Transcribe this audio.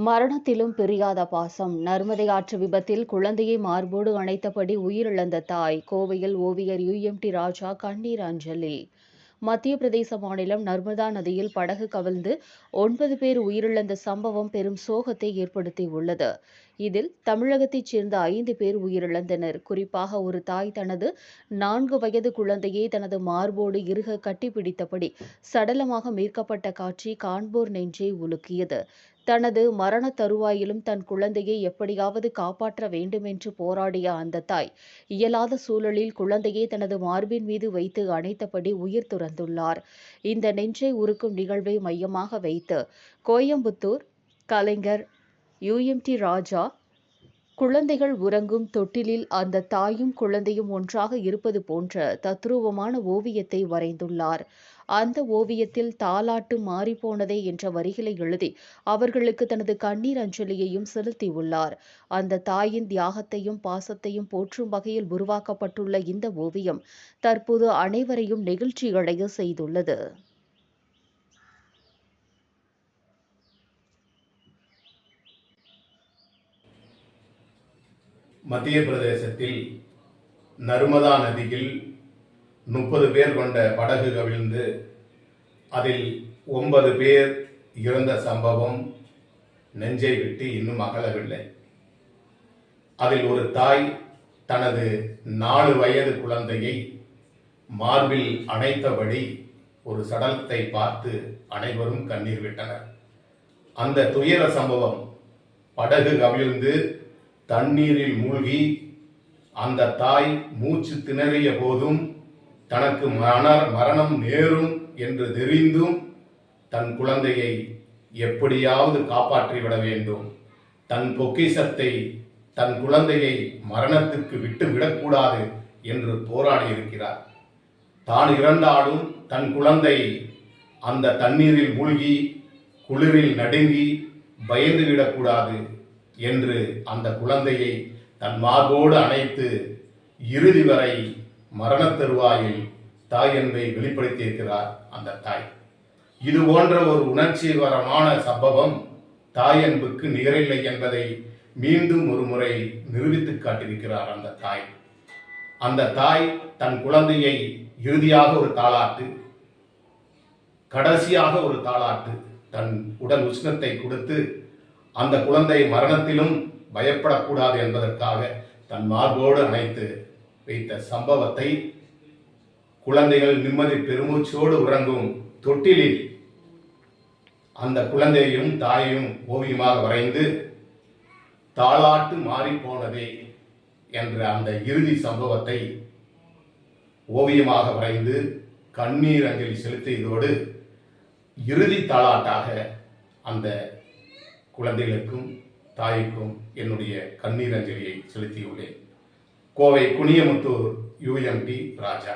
மரணத்திலும் பிரியாத பாசம். நர்மதை ஆற்று விபத்தில் குழந்தையை மார்போடு அணைத்தபடி உயிரிழந்த தாய். கோவையில் ஓவியர் UMT ராஜா கண்ணீர் அஞ்சலி. மத்திய பிரதேச மாநிலம் நர்மதா நதியில் படகு கவிழ்ந்து 9 பேர் உயிரிழந்த சம்பவம் பெரும் சோகத்தை ஏற்படுத்தியுள்ளது. இதில் தமிழகத்தைச் சேர்ந்த 5 பேர் உயிரிழந்தனர். குறிப்பாக ஒரு தாய் தனது 4 வயது குழந்தையை தனது மார்போடு இறுக கட்டிப்பிடித்தபடி சடலமாக மீட்கப்பட்ட காட்சி காண்போர் நெஞ்சை உலுக்கியது. தனது மரண தருவாயிலும் தன் குழந்தையை எப்படியாவது காப்பாற்ற வேண்டுமென்று போராடிய அந்த தாய் இயலாத சூழலில் குழந்தையை தனது மார்பின் மீது வைத்து அணைத்தபடி உயிர் துறந்துள்ளார். இந்த நெஞ்சை உருக்கும் நிகழ்வை மையமாக வைத்து கோயம்புத்தூர் கலைஞர் UMT ராஜா குழந்தைகள் உறங்கும் தொட்டிலில் அந்த தாயும் குழந்தையும் ஒன்றாக இருப்பது போன்ற தத்ரூபமான ஓவியத்தை வரைந்துள்ளார். அந்த ஓவியத்தில் தாலாட்டு மாறிப்போனதே என்ற வரிகளை எழுதி அவர்களுக்கு தனது கண்ணீர் அஞ்சலியையும் செலுத்தியுள்ளார். அந்த தாயின் தியாகத்தையும் பாசத்தையும் போற்றும் வகையில் உருவாக்கப்பட்டுள்ள இந்த ஓவியம் தற்போது அனைவரையும் நெகிழ்ச்சியடைய செய்துள்ளது. மத்திய பிரதேசத்தில் நர்மதா நதியில் 30 பேர் கொண்ட படகு கவிழ்ந்து அதில் 9 பேர் இறந்த சம்பவம் நெஞ்சை விட்டு இன்னும் அகலவில்லை. அதில் ஒரு தாய் தனது 4 வயது குழந்தையை மார்பில் அணைத்தபடி ஒரு சடலத்தை பார்த்து அனைவரும் கண்ணீர் விட்டனர். அந்த துயர சம்பவம் படகு கவிழ்ந்து தண்ணீரில் மூழ்கி அந்த தாய் மூச்சு திணறிய போதும் தனக்கு மரணம் நேரும் என்று தெரிந்தும் தன் குழந்தையை எப்படியாவது காப்பாற்றிவிட வேண்டும், தன் பொக்கிஷத்தை தன் குழந்தையை மரணத்துக்கு விட்டு விடக்கூடாது என்று போராடி இருக்கிறார். தான் இறந்தாலும் தன் குழந்தை அந்த தண்ணீரில் மூழ்கி குளிரில் நடுங்கி பயந்து விடக்கூடாது என்று அந்த குழந்தையை தன் மார்போடு அணைத்து இறுதி வரை மரண தருவாயில் தாய் அன்பை வெளிப்படுத்தியிருக்கிறார் அந்த தாய். இது போன்ற ஒரு உணர்ச்சிகரமான சம்பவம் தாய் அன்புக்கு நிகரில்லை என்பதை மீண்டும் ஒரு முறை நிரூபித்து காட்டியிருக்கிறார் அந்த தாய். அந்த தாய் தன் குழந்தையை இறுதியாக ஒரு தாலாட்டு, கடைசியாக ஒரு தாலாட்டு, தன் உடல் உஷ்ணத்தை கொடுத்து அந்த குழந்தை மரணத்திலும் பயப்படக்கூடாது என்பதற்காக தன் மார்போடு அணைத்து வைத்த சம்பவத்தை குழந்தைகள் நிம்மதி பெருமூச்சோடு உறங்கும் தொட்டிலில் அந்த குழந்தையும் தாயையும் ஓவியமாக வரைந்து தாலாட்டு மாறிப்போனதே என்ற அந்த இறுதி சம்பவத்தை ஓவியமாக வரைந்து கண்ணீர் அஞ்சலி செலுத்தியதோடு இறுதி தாலாட்டாக அந்த குழந்தைகளுக்கும் தாய்க்கும் என்னுடைய கண்ணீர் அஞ்சலியை செலுத்தியுள்ளேன். கோவை குனியமுத்தூர் UMT ராஜா.